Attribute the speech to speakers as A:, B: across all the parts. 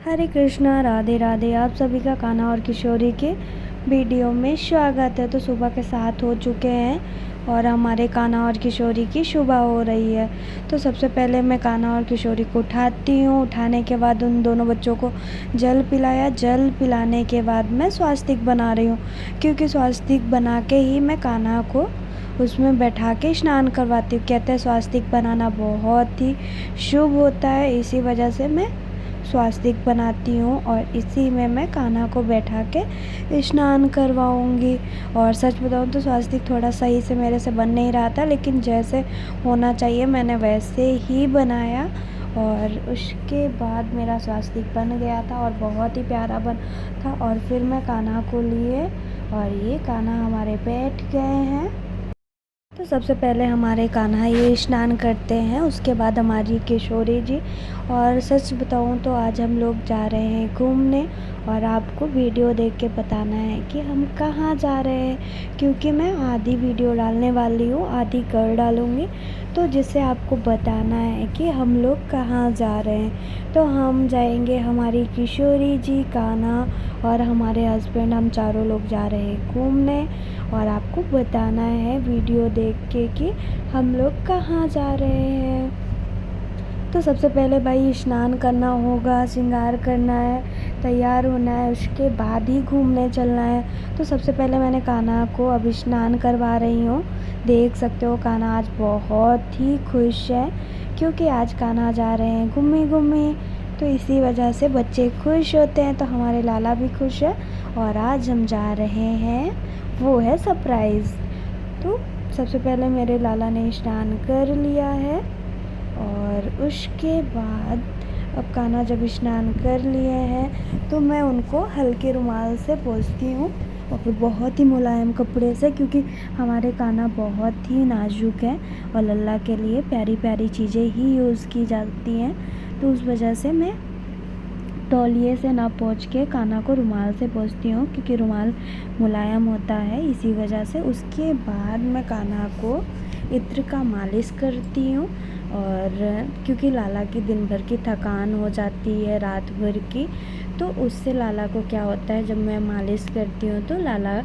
A: हरे कृष्णा, राधे राधे। आप सभी का कान्हा और किशोरी के वीडियो में स्वागत है। तो सुबह के 7 हो चुके हैं और हमारे कान्हा और किशोरी की सुबह हो रही है। तो सबसे पहले मैं कान्हा और किशोरी को उठाती हूँ। उठाने के बाद उन दोनों बच्चों को जल पिलाया। जल पिलाने के बाद मैं स्वास्तिक बना रही हूँ, क्योंकि स्वास्तिक बना के ही मैं कान्हा को उसमें बैठा के स्नान करवाती हूँ। कहते हैं स्वास्तिक बनाना बहुत ही शुभ होता है, इसी वजह से मैं स्वास्तिक बनाती हूँ और इसी में मैं कान्हा को बैठा के स्नान करवाऊँगी। और सच बताऊँ तो स्वास्तिक थोड़ा सही से मेरे से बन नहीं रहा था, लेकिन जैसे होना चाहिए मैंने वैसे ही बनाया और उसके बाद मेरा स्वास्तिक बन गया था और बहुत ही प्यारा बन था। और फिर मैं कान्हा को लिए और ये कान्हा हमारे बैठ गए हैं। तो सबसे पहले हमारे कान्हा ये स्नान करते हैं, उसके बाद हमारी किशोरी जी। और सच बताऊं तो आज हम लोग जा रहे हैं घूमने और आपको वीडियो देख के बताना है कि हम कहाँ जा रहे हैं, क्योंकि मैं आधी वीडियो डालने वाली हूँ, आधी कर डालूँगी। तो जिससे आपको बताना है कि हम लोग कहाँ जा रहे हैं। तो हम जाएंगे, हमारी किशोरी जी, कान्हा और हमारे हस्बैंड, हम चारों लोग जा रहे हैं घूमने। और आपको बताना है वीडियो देख के कि हम लोग कहाँ जा रहे हैं। तो सबसे पहले भाई स्नान करना होगा, श्रृंगार करना है, तैयार होना है, उसके बाद ही घूमने चलना है। तो सबसे पहले मैंने कान्हा को अब स्नान करवा रही हूँ। देख सकते हो कान्हा आज बहुत ही खुश है, क्योंकि आज कान्हा जा रहे हैं घूमे घूमे। तो इसी वजह से बच्चे खुश होते हैं, तो हमारे लाला भी खुश है। और आज हम जा रहे हैं, वो है सरप्राइज़। तो सबसे पहले मेरे लाला ने स्नान कर लिया है और उसके बाद अब कान्हा जब स्नान कर लिए हैं तो मैं उनको हल्के रुमाल से पोंछती हूँ और बहुत ही मुलायम कपड़े से, क्योंकि हमारे कान्हा बहुत ही नाजुक हैं और लल्ला के लिए प्यारी प्यारी चीज़ें ही यूज़ की जाती हैं। तो उस वजह से मैं तौलिए से ना पोंछ के कान्हा को रुमाल से पोंछती हूँ, क्योंकि रुमाल मुलायम होता है, इसी वजह से। उसके बाद मैं कान्हा को इत्र का मालिश करती हूँ। और क्योंकि लाला की दिन भर की थकान हो जाती है, रात भर की, तो उससे लाला को क्या होता है, जब मैं मालिश करती हूँ तो लाला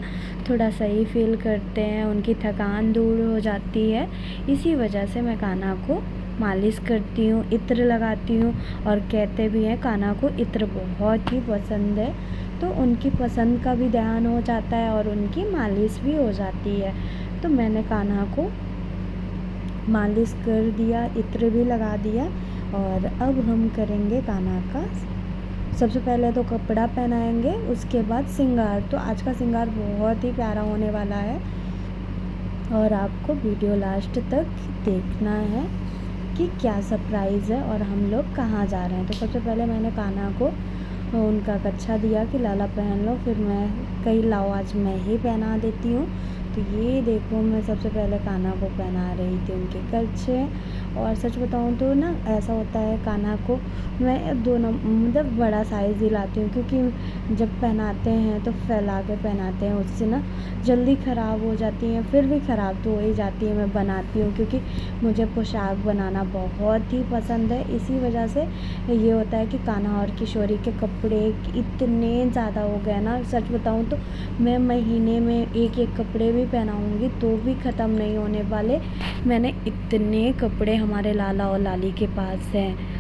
A: थोड़ा सही फील करते हैं, उनकी थकान दूर हो जाती है। इसी वजह से मैं कान्हा को मालिश करती हूँ, इत्र लगाती हूँ। और कहते भी हैं कान्हा को इत्र बहुत ही पसंद है, तो उनकी पसंद का भी ध्यान हो जाता है और उनकी मालिश भी हो जाती है। तो मैंने कान्हा को मालिश कर दिया, इत्र भी लगा दिया। और अब हम करेंगे कान्हा का, सबसे पहले तो कपड़ा पहनाएंगे, उसके बाद श्रृंगार। तो आज का श्रृंगार बहुत ही प्यारा होने वाला है और आपको वीडियो लास्ट तक देखना है कि क्या सरप्राइज़ है और हम लोग कहाँ जा रहे हैं। तो सबसे पहले मैंने कान्हा को उनका कच्छा दिया कि लाला पहन लो, फिर मैं कही लाओ आज मैं ही पहना देती हूँ। तो ये देखो मैं सबसे पहले कान्हा को पहना रही थी उनके कच्छे। और सच बताऊँ तो ना ऐसा होता है, कान्हा को मैं दोनों मतलब बड़ा साइज़ ही लाती हूँ, क्योंकि जब पहनाते हैं तो फैला के पहनाते हैं, उससे ना जल्दी ख़राब हो जाती हैं, फिर भी ख़राब तो हो ही जाती है। मैं बनाती हूँ क्योंकि मुझे पोशाक बनाना बहुत ही पसंद है, इसी वजह से ये होता है कि कान्हा और किशोरी के कपड़े इतने ज़्यादा हो गए ना, सच बताऊँ तो मैं महीने में एक एक कपड़े भी पहनाऊँगी तो भी ख़त्म नहीं होने वाले। मैंने इतने कपड़े हमारे लाला और लाली के पास हैं,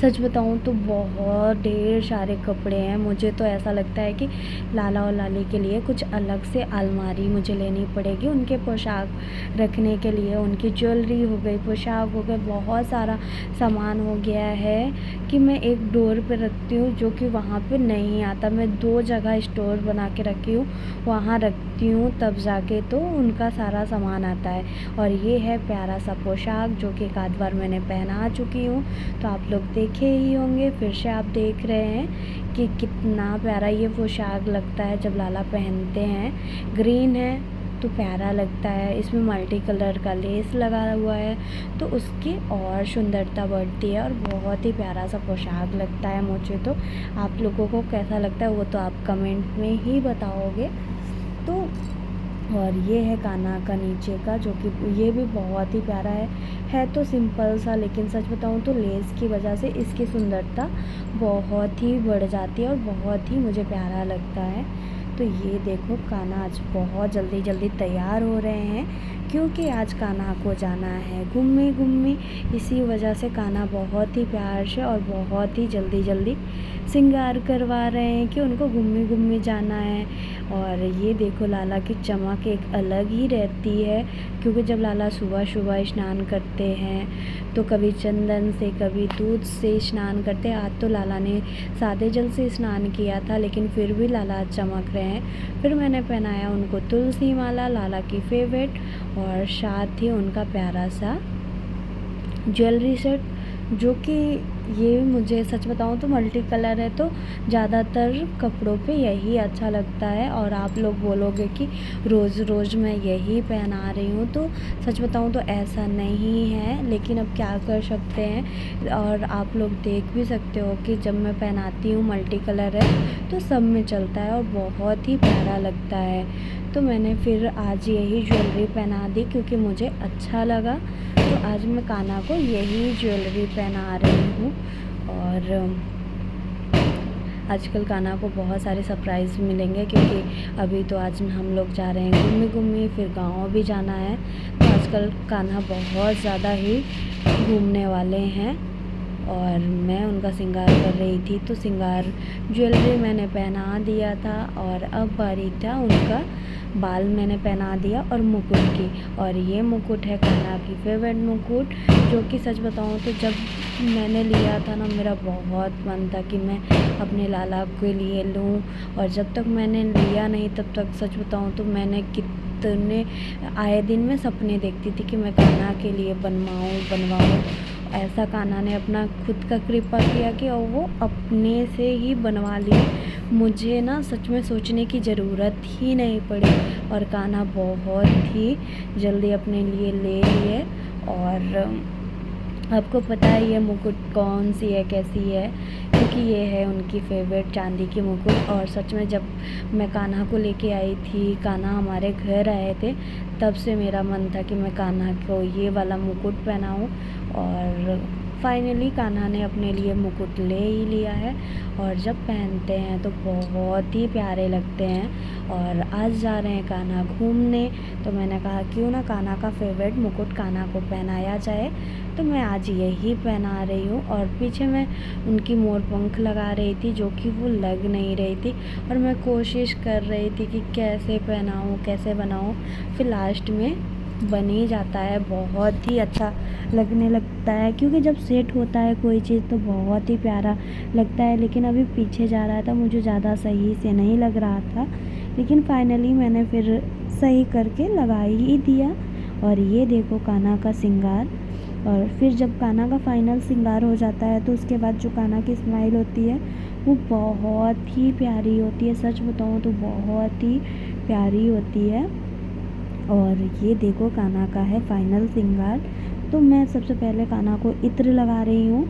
A: सच बताऊँ तो बहुत ढेर सारे कपड़े हैं। मुझे तो ऐसा लगता है कि लाला और लाली के लिए कुछ अलग से अलमारी मुझे लेनी पड़ेगी, उनके पोशाक रखने के लिए। उनकी ज्वेलरी हो गई, पोशाक हो गए, बहुत सारा सामान हो गया है कि मैं एक डोर पे रखती हूँ, जो कि वहाँ पे नहीं आता। मैं 2 जगह स्टोर बना के रखी हूँ, वहाँ रखती हूँ, तब जाके तो उनका सारा सामान आता है। और ये है प्यारा सा पोशाक, जो कि एक आध बार मैंने पहना चुकी हूँ, तो आप लोग देखे ही होंगे। फिर से आप देख रहे हैं कि कितना प्यारा ये पोशाक लगता है जब लाला पहनते हैं। ग्रीन है तो प्यारा लगता है, इसमें मल्टी कलर का लेस लगा हुआ है, तो उसकी और सुंदरता बढ़ती है और बहुत ही प्यारा सा पोशाक लगता है मुझे। तो आप लोगों को कैसा लगता है वो तो आप कमेंट में ही बताओगे। तो और ये है कान्हा का नीचे का, जो कि ये भी बहुत ही प्यारा है तो सिंपल सा, लेकिन सच बताऊँ तो लेस की वजह से इसकी सुंदरता बहुत ही बढ़ जाती है और बहुत ही मुझे प्यारा लगता है। तो ये देखो कान्हा आज बहुत जल्दी जल्दी तैयार हो रहे हैं, क्योंकि आज कान्हा को जाना है घूमने घूमने। इसी वजह से कान्हा बहुत ही प्यार से और बहुत ही जल्दी जल्दी श्रृंगार करवा रहे हैं कि उनको घूमने घूमने जाना है। और ये देखो लाला की चमक एक अलग ही रहती है, क्योंकि जब लाला सुबह सुबह स्नान करते हैं तो कभी चंदन से कभी दूध से स्नान करते हैं। आज तो लाला ने सादे जल से स्नान किया था, लेकिन फिर भी लाला चमक रहे हैं। फिर मैंने पहनाया उनको तुलसी माला, लाला की फेवरेट, और साथ ही उनका प्यारा सा ज्वेलरी सेट, जो कि ये मुझे सच बताऊँ तो मल्टी कलर है, तो ज़्यादातर कपड़ों पे यही अच्छा लगता है। और आप लोग बोलोगे कि रोज़ रोज़ मैं यही पहना रही हूँ, तो सच बताऊँ तो ऐसा नहीं है, लेकिन अब क्या कर सकते हैं। और आप लोग देख भी सकते हो कि जब मैं पहनाती हूँ मल्टी कलर है तो सब में चलता है और बहुत ही प्यारा लगता है। तो मैंने फिर आज यही ज्वेलरी पहना दी क्योंकि मुझे अच्छा लगा, तो आज मैं कान्हा को यही ज्वेलरी पहना रही हूँ। और आजकल कान्हा को बहुत सारे सरप्राइज़ मिलेंगे, क्योंकि अभी तो आज हम लोग जा रहे हैं घूमने घूमने, फिर गाँव भी जाना है। तो आजकल कान्हा बहुत ज़्यादा ही घूमने वाले हैं। और मैं उनका श्रृंगार कर रही थी, तो श्रृंगार ज्वेलरी मैंने पहना दिया था, और अब बारी था उनका बाल मैंने पहना दिया और मुकुट की। और ये मुकुट है कान्हा की फेवरेट मुकुट, जो कि सच बताऊँ तो जब मैंने लिया था ना, मेरा बहुत मन था कि मैं अपने लाला के लिए लूँ। और जब तक मैंने लिया नहीं तब तक सच बताऊँ तो मैंने कितने आए दिन में सपने देखती थी कि मैं कान्हा के लिए बनवाऊँ। ऐसा कान्हा ने अपना खुद का कृपा किया कि और वो अपने से ही बनवा लिए। मुझे ना सच में सोचने की ज़रूरत ही नहीं पड़ी, और कान्हा बहुत ही जल्दी अपने लिए ले लिए। और आपको पता है ये मुकुट कौन सी है, कैसी है, क्योंकि ये है उनकी फेवरेट चांदी की मुकुट। और सच में जब मैं कान्हा को लेके आई थी, कान्हा हमारे घर आए थे, तब से मेरा मन था कि मैं कान्हा को ये वाला मुकुट पहनाऊँ। और फाइनली कान्हा ने अपने लिए मुकुट ले ही लिया है, और जब पहनते हैं तो बहुत ही प्यारे लगते हैं। और आज जा रहे हैं कान्हा घूमने, तो मैंने कहा क्यों ना कान्हा का फेवरेट मुकुट कान्हा को पहनाया जाए, तो मैं आज यही पहना रही हूँ। और पीछे मैं उनकी मोर पंख लगा रही थी, जो कि वो लग नहीं रही थी, और मैं कोशिश कर रही थी कि कैसे पहनाऊँ कैसे बनाऊँ। फिर लास्ट में बन ही जाता है, बहुत ही अच्छा लगने लगता है, क्योंकि जब सेट होता है कोई चीज़ तो बहुत ही प्यारा लगता है। लेकिन अभी पीछे जा रहा था, मुझे ज़्यादा सही से नहीं लग रहा था, लेकिन फाइनली मैंने फिर सही करके लगा ही दिया। और ये देखो कान्हा का श्रृंगार। और फिर जब कान्हा का फाइनल श्रृंगार हो जाता है तो उसके बाद जो कान्हा की स्माइल होती है वो बहुत ही प्यारी होती है। सच बताऊँ तो बहुत ही प्यारी होती है। और ये देखो कान्हा का है फाइनल श्रृंगार। तो मैं सबसे पहले कान्हा को इत्र लगा रही हूँ।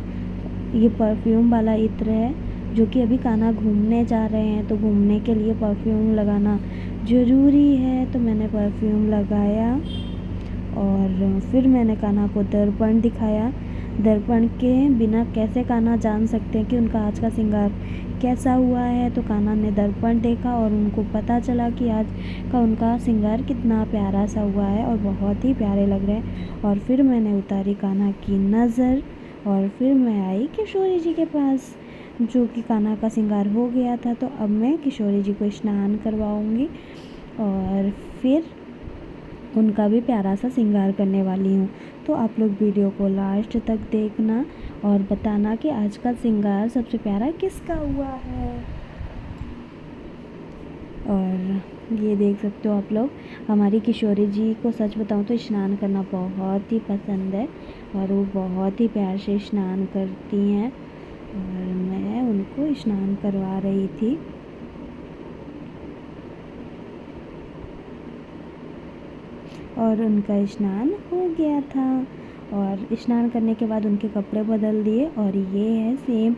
A: ये परफ्यूम वाला इत्र है, जो कि अभी कान्हा घूमने जा रहे हैं, तो घूमने के लिए परफ्यूम लगाना ज़रूरी है। तो मैंने परफ्यूम लगाया, और फिर मैंने कान्हा को दर्पण दिखाया। दर्पण के बिना कैसे कान्हा जान सकते हैं कि उनका आज का श्रृंगार कैसा हुआ है। तो कान्हा ने दर्पण देखा और उनको पता चला कि आज का उनका श्रृंगार कितना प्यारा सा हुआ है और बहुत ही प्यारे लग रहे हैं। और फिर मैंने उतारी कान्हा की नज़र, और फिर मैं आई किशोरी जी के पास, जो कि कान्हा का श्रृंगार हो गया था। तो अब मैं किशोरी जी को स्नान करवाऊँगी, और फिर उनका भी प्यारा सा श्रृंगार करने वाली हूँ। तो आप लोग वीडियो को लास्ट तक देखना और बताना कि आज का श्रृंगार सबसे प्यारा किसका हुआ है। और ये देख सकते हो आप लोग, हमारी किशोरी जी को सच बताऊँ तो स्नान करना बहुत ही पसंद है, और वो बहुत ही प्यार से स्नान करती हैं, और मैं उनको स्नान करवा रही थी। और उनका स्नान हो गया था, और स्नान करने के बाद उनके कपड़े बदल दिए। और ये है सेम,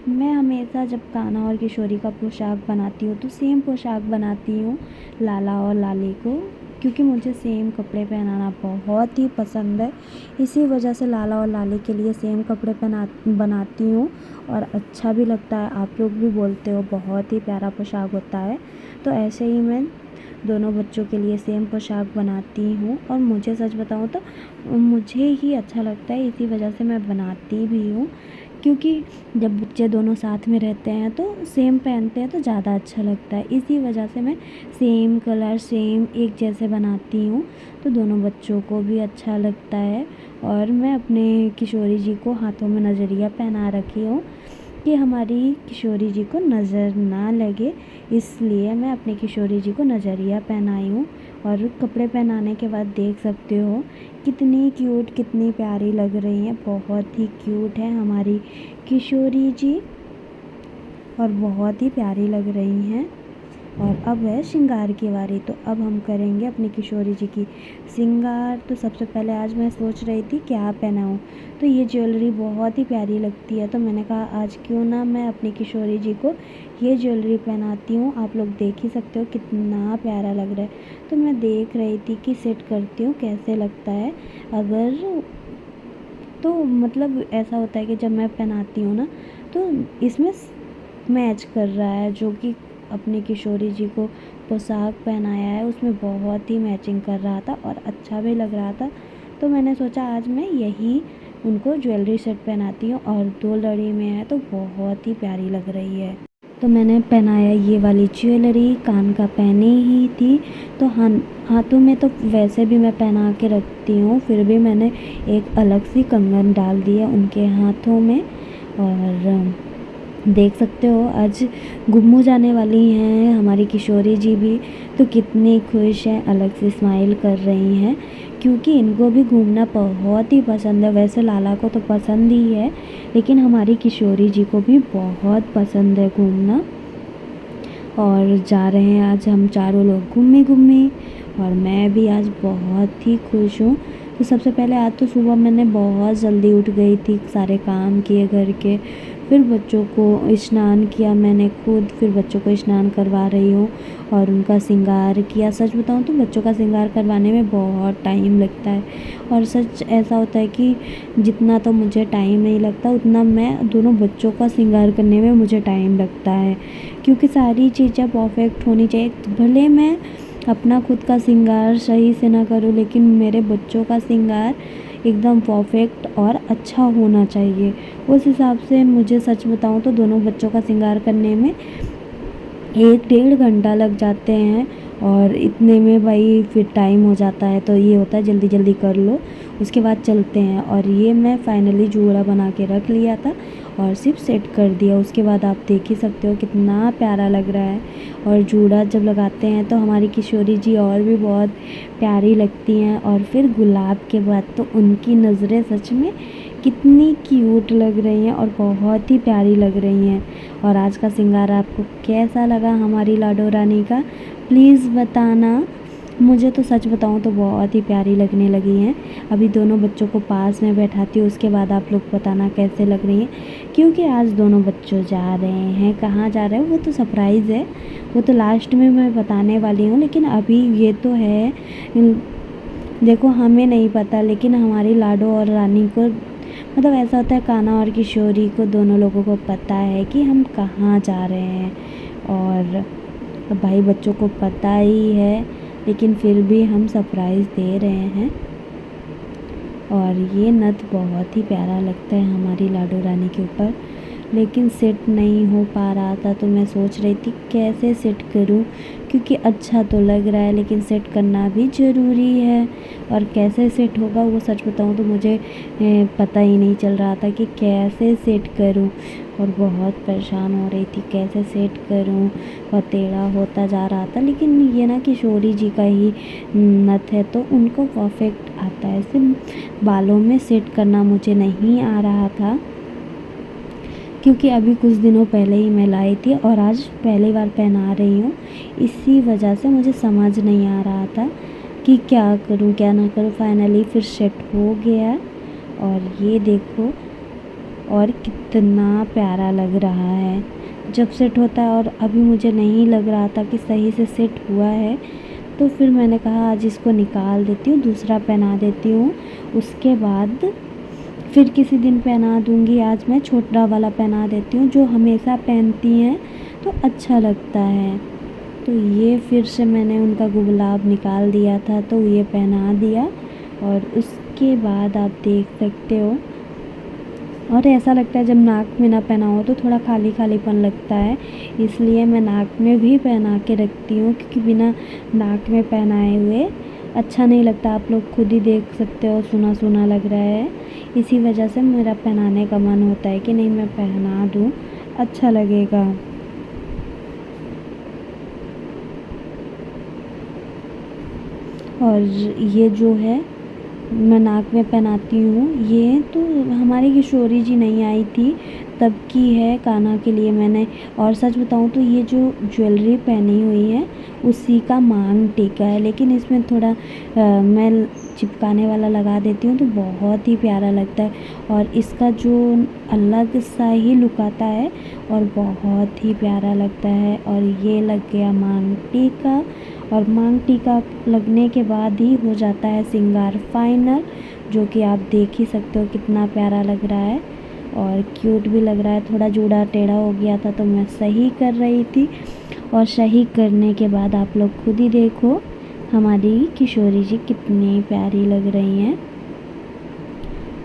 A: मैं हमेशा जब कान्हा और किशोरी का पोशाक बनाती हूँ तो सेम पोशाक बनाती हूँ लाला और लाली को। क्योंकि मुझे सेम कपड़े पहनाना बहुत ही पसंद है। इसी वजह से लाला और लाली के लिए सेम कपड़े बनाती हूँ और अच्छा भी लगता है। आप लोग भी बोलते हो बहुत ही प्यारा पोशाक होता है। तो ऐसे ही मैं दोनों बच्चों के लिए सेम पोशाक बनाती हूँ और मुझे सच बताऊँ तो मुझे ही अच्छा लगता है, इसी वजह से मैं बनाती भी हूँ। क्योंकि जब बच्चे दोनों साथ में रहते हैं तो सेम पहनते हैं तो ज़्यादा अच्छा लगता है। इसी वजह से मैं सेम कलर सेम एक जैसे बनाती हूँ, तो दोनों बच्चों को भी अच्छा लगता है। और मैं अपने किशोरी जी को हाथों में नज़रिया पहना रखी हूँ कि हमारी किशोरी जी को नज़र ना लगे, इसलिए मैं अपने किशोरी जी को नज़रिया पहनाई हूँ। और कपड़े पहनाने के बाद देख सकते हो कितनी क्यूट कितनी प्यारी लग रही हैं। बहुत ही क्यूट है हमारी किशोरी जी और बहुत ही प्यारी लग रही हैं। और अब है श्रृंगार की बारी, तो अब हम करेंगे अपनी किशोरी जी की श्रृंगार। तो सबसे पहले आज मैं सोच रही थी क्या पहनाऊँ, तो ये ज्वेलरी बहुत ही प्यारी लगती है, तो मैंने कहा आज क्यों ना मैं अपनी किशोरी जी को ये ज्वेलरी पहनाती हूँ। आप लोग देख ही सकते हो कितना प्यारा लग रहा है। तो मैं देख रही थी कि सेट करती हूँ कैसे लगता है। अगर तो मतलब ऐसा होता है कि जब मैं पहनाती हूँ ना तो इसमें मैच कर रहा है, जो कि अपनी किशोरी जी को पोशाक पहनाया है उसमें बहुत ही मैचिंग कर रहा था और अच्छा भी लग रहा था। तो मैंने सोचा आज मैं यही उनको ज्वेलरी सेट पहनाती हूँ और 2 लड़ी में है तो बहुत ही प्यारी लग रही है। तो मैंने पहनाया ये वाली ज्वेलरी, कान का पहनी ही थी, तो हाथों में तो वैसे भी मैं पहना के रखती हूँ, फिर भी मैंने एक अलग सी कंगन डाल दिया उनके हाथों में। और देख सकते हो आज गुम्मू जाने वाली हैं हमारी किशोरी जी भी, तो कितनी खुश हैं, अलग से स्माइल कर रही हैं क्योंकि इनको भी घूमना बहुत ही पसंद है। वैसे लाला को तो पसंद ही है, लेकिन हमारी किशोरी जी को भी बहुत पसंद है घूमना। और जा रहे हैं आज हम चारों लोग घूमे और मैं भी आज बहुत ही खुश हूँ। तो सबसे पहले आज तो सुबह मैंने बहुत जल्दी उठ गई थी, सारे काम किए घर के, फिर बच्चों को स्नान किया मैंने खुद, फिर बच्चों को स्नान करवा रही हूँ और उनका श्रृंगार किया। सच बताऊँ तो बच्चों का श्रृंगार करवाने में बहुत टाइम लगता है और सच ऐसा होता है कि जितना तो मुझे टाइम नहीं लगता उतना मैं दोनों बच्चों का श्रृंगार करने में मुझे टाइम लगता है, क्योंकि सारी चीज़ें परफेक्ट होनी चाहिए। भले मैं अपना खुद का श्रृंगार सही से ना करूँ, लेकिन मेरे बच्चों का श्रृंगार एकदम परफेक्ट और अच्छा होना चाहिए। उस हिसाब से मुझे सच बताऊँ तो दोनों बच्चों का श्रृंगार करने में 1-1.5 घंटा लग जाते हैं और इतने में भाई फिर टाइम हो जाता है, तो ये होता है जल्दी जल्दी कर लो उसके बाद चलते हैं। और ये मैं फाइनली जूड़ा बना के रख लिया था और सिर्फ सेट कर दिया। उसके बाद आप देख ही सकते हो कितना प्यारा लग रहा है। और जूड़ा जब लगाते हैं तो हमारी किशोरी जी और भी बहुत प्यारी लगती हैं। और फिर गुलाब के बाद तो उनकी नज़रें सच में कितनी क्यूट लग रही हैं और बहुत ही प्यारी लग रही हैं। और आज का श्रृंगार आपको कैसा लगा हमारी लाडो रानी का, प्लीज़ बताना। मुझे तो सच बताऊँ तो बहुत ही प्यारी लगने लगी हैं। अभी दोनों बच्चों को पास में बैठाती हूँ, उसके बाद आप लोग बताना कैसे लग रही हैं, क्योंकि आज दोनों बच्चों जा रहे हैं। कहाँ जा रहे हैं वो तो सरप्राइज़ है, वो तो लास्ट में मैं बताने वाली हूँ। लेकिन अभी ये तो है, देखो हमें नहीं पता, लेकिन हमारी लाडो और रानी को मतलब ऐसा होता है, कान्हा और किशोरी को दोनों लोगों को पता है कि हम कहाँ जा रहे हैं। और भाई बच्चों को पता ही है, लेकिन फिर भी हम सरप्राइज़ दे रहे हैं। और ये नथ बहुत ही प्यारा लगता है हमारी लाडो रानी के ऊपर, लेकिन सेट नहीं हो पा रहा था, तो मैं सोच रही थी कैसे सेट करूं, क्योंकि अच्छा तो लग रहा है लेकिन सेट करना भी ज़रूरी है। और कैसे सेट होगा वो सच बताऊं तो मुझे पता ही नहीं चल रहा था कि कैसे सेट करूं, और बहुत परेशान हो रही थी कैसे सेट करूं, और टेढ़ा होता जा रहा था। लेकिन ये ना किशोरी जी का ही नथ है तो उनको परफेक्ट आता है, सिर्फ बालों में सेट करना मुझे नहीं आ रहा था, क्योंकि अभी कुछ दिनों पहले ही मैं लाई थी और आज पहली बार पहना रही हूँ। इसी वजह से मुझे समझ नहीं आ रहा था कि क्या करूँ क्या ना करूँ। फाइनली फिर सेट हो गया और ये देखो, और कितना प्यारा लग रहा है जब सेट होता है। और अभी मुझे नहीं लग रहा था कि सही से सेट हुआ है, तो फिर मैंने कहा आज इसको निकाल देती हूँ, दूसरा पहना देती हूँ, उसके बाद फिर किसी दिन पहना दूँगी। आज मैं छोटा वाला पहना देती हूँ, जो हमेशा पहनती हैं तो अच्छा लगता है। तो ये फिर से मैंने उनका गुलाब निकाल दिया था, तो ये पहना दिया। और उसके बाद आप देख सकते हो, और ऐसा लगता है जब नाक में ना पहना हो तो थोड़ा खाली खालीपन लगता है, इसलिए मैं नाक में भी पहना के रखती हूँ, क्योंकि बिना नाक में पहनाए हुए अच्छा नहीं लगता। आप लोग खुद ही देख सकते हो, सुना सुना लग रहा है। इसी वजह से मेरा पहनाने का मन होता है कि नहीं मैं पहना दूँ, अच्छा लगेगा। और ये जो है मैं नाक में पहनाती हूँ, ये तो हमारी किशोरी जी नहीं आई थी तब की है, कान्हा के लिए मैंने। और सच बताऊँ तो ये जो ज्वेलरी पहनी हुई है उसी का मांग टीका है, लेकिन इसमें थोड़ा मैं चिपकाने वाला लगा देती हूँ तो बहुत ही प्यारा लगता है। और इसका जो अलग सा ही लुक आता है और बहुत ही प्यारा लगता है। और ये लग गया मांग टीका, और मांग टीका लगने के बाद ही हो जाता है सिंगार फाइनल, जो कि आप देख ही सकते हो कितना प्यारा लग रहा है और क्यूट भी लग रहा है। थोड़ा जूड़ा टेढ़ा हो गया था तो मैं सही कर रही थी, और सही करने के बाद आप लोग खुद ही देखो हमारी किशोरी जी कितनी प्यारी लग रही हैं।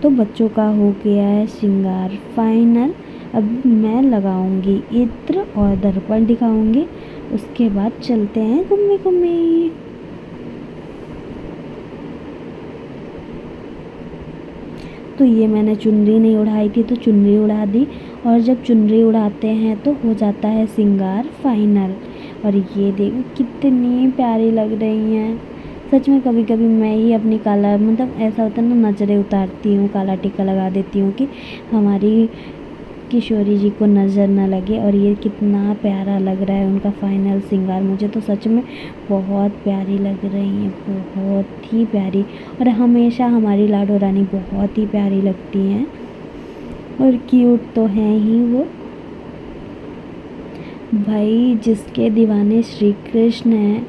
A: तो बच्चों का हो गया है श्रृंगार फाइनल। अब मैं लगाऊंगी इत्र और दर्पण दिखाऊंगी, उसके बाद चलते हैं घूमने घूमने। तो ये मैंने चुनरी नहीं उड़ाई थी तो चुनरी उड़ा दी, और जब चुनरी उड़ाते हैं तो हो जाता है श्रृंगार फाइनल। और ये देखो कितनी प्यारी लग रही हैं। सच में कभी कभी मैं ही अपनी काला, मतलब ऐसा होता है ना, नज़रें उतारती हूँ, काला टीका लगा देती हूँ कि हमारी किशोरी जी को नज़र न लगे। और ये कितना प्यारा लग रहा है उनका फाइनल श्रृंगार, मुझे तो सच में बहुत प्यारी लग रही हैं, बहुत ही प्यारी। और हमेशा हमारी लाडो रानी बहुत ही प्यारी लगती हैं, और क्यूट तो हैं ही वो। भाई जिसके दीवाने श्री कृष्ण हैं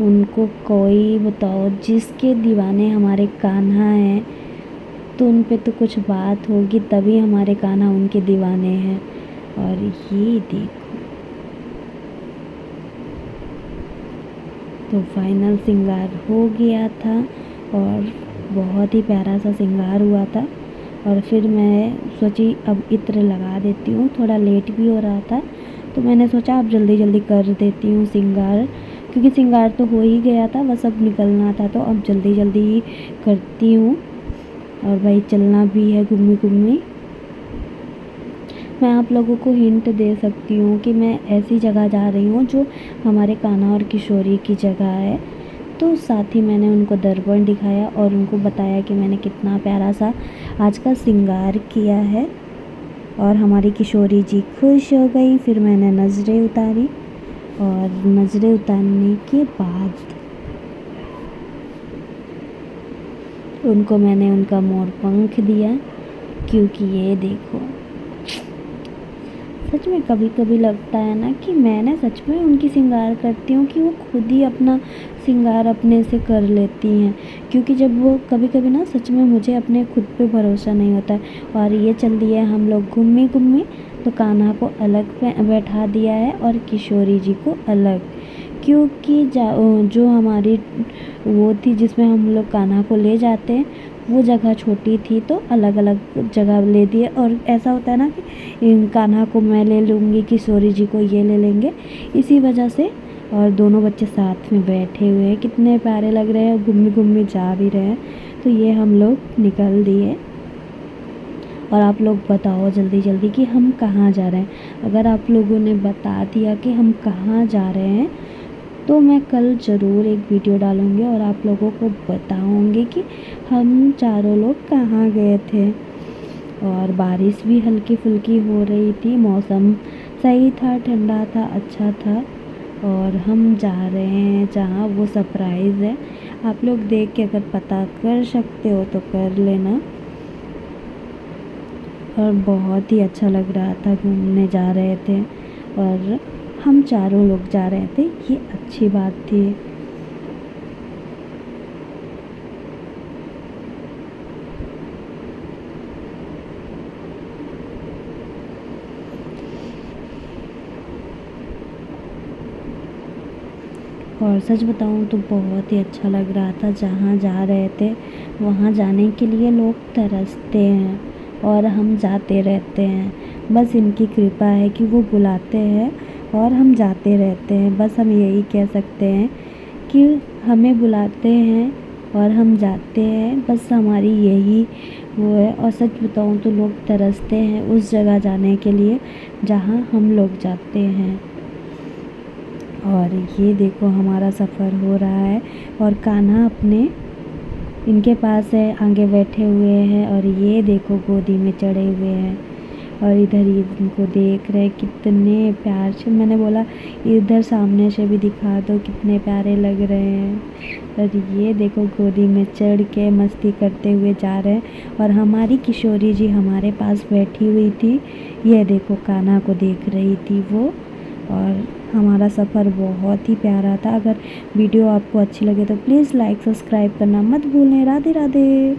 A: उनको कोई बताओ, जिसके दीवाने हमारे कान्हा हैं तो उन पे तो कुछ बात होगी, तभी हमारे कान्हा उनके दीवाने हैं। और ये देखो, तो फाइनल श्रृंगार हो गया था और बहुत ही प्यारा सा श्रृंगार हुआ था। और फिर मैं सोची अब इत्र लगा देती हूँ, थोड़ा लेट भी हो रहा था तो मैंने सोचा अब जल्दी जल्दी कर देती हूँ श्रृंगार, क्योंकि श्रृंगार तो हो ही गया था, बस अब निकलना था, तो अब जल्दी जल्दी ही करती हूँ। और भाई चलना भी है घूमी घूमी। मैं आप लोगों को हिंट दे सकती हूँ कि मैं ऐसी जगह जा रही हूँ जो हमारे कान्हा और किशोरी की जगह है। तो साथ ही मैंने उनको दर्पण दिखाया और उनको बताया कि मैंने कितना प्यारा सा आज का श्रृंगार किया है, और हमारी किशोरी जी खुश हो गई। फिर मैंने नज़रें उतारी, और नज़रें उतारने के बाद उनको मैंने उनका मोर पंख दिया, क्योंकि ये देखो सच में कभी कभी लगता है ना कि मैंने सच में उनकी श्रृंगार करती हूँ कि वो खुद ही अपना श्रृंगार अपने से कर लेती हैं। क्योंकि जब वो कभी कभी ना सच में मुझे अपने खुद पे भरोसा नहीं होता है। और ये चल दिया हम लोग घूमी घूमी, तो कान्हा को अलग बैठा दिया है और किशोरी जी को अलग, क्योंकि जो हमारी वो थी जिसमें हम लोग कान्हा को ले जाते हैं वो जगह छोटी थी, तो अलग अलग जगह ले दिए। और ऐसा होता है ना कि कान्हा को मैं ले लूँगी, किशोरी जी को ये ले लेंगे, इसी वजह से। और दोनों बच्चे साथ में बैठे हुए हैं, कितने प्यारे लग रहे हैं, घूमी घूमी जा भी रहे हैं। तो ये हम लोग निकल दिए। और आप लोग बताओ जल्दी जल्दी कि हम कहाँ जा रहे हैं। अगर आप लोगों ने बता दिया कि हम कहाँ जा रहे हैं तो मैं कल ज़रूर एक वीडियो डालूँगी और आप लोगों को बताऊँगी कि हम चारों लोग कहाँ गए थे। और बारिश भी हल्की फुल्की हो रही थी, मौसम सही था, ठंडा था, अच्छा था। और हम जा रहे हैं जहाँ वो सरप्राइज़ है, आप लोग देख के अगर पता कर सकते हो तो कर लेना। और बहुत ही अच्छा लग रहा था, घूमने जा रहे थे और हम चारों लोग जा रहे थे, ये अच्छी बात थी।
B: और सच बताऊँ तो बहुत ही अच्छा लग रहा था। जहाँ जा रहे थे वहाँ जाने के लिए लोग तरसते हैं और हम जाते रहते हैं। बस इनकी कृपा है कि वो बुलाते हैं और हम जाते रहते हैं। बस हम यही कह सकते हैं कि हमें बुलाते हैं और हम जाते हैं। बस हमारी यही वो है। और सच बताऊँ तो लोग तरसते हैं उस जगह जाने के लिए जहाँ हम लोग जाते हैं। और ये देखो हमारा सफ़र हो रहा है और कान्हा अपने इनके पास है, आगे बैठे हुए हैं और ये देखो गोदी में चढ़े हुए हैं और इधर ये इनको देख रहे कितने प्यार से। मैंने बोला इधर सामने से भी दिखा दो, कितने प्यारे लग रहे हैं। और ये देखो गोदी में चढ़ के मस्ती करते हुए जा रहे हैं और हमारी किशोरी जी हमारे पास बैठी हुई थी। ये देखो कान्हा को देख रही थी वो। और हमारा सफ़र बहुत ही प्यारा था। अगर वीडियो आपको अच्छी लगे तो प्लीज़ लाइक सब्सक्राइब करना मत भूलें। राधे राधे।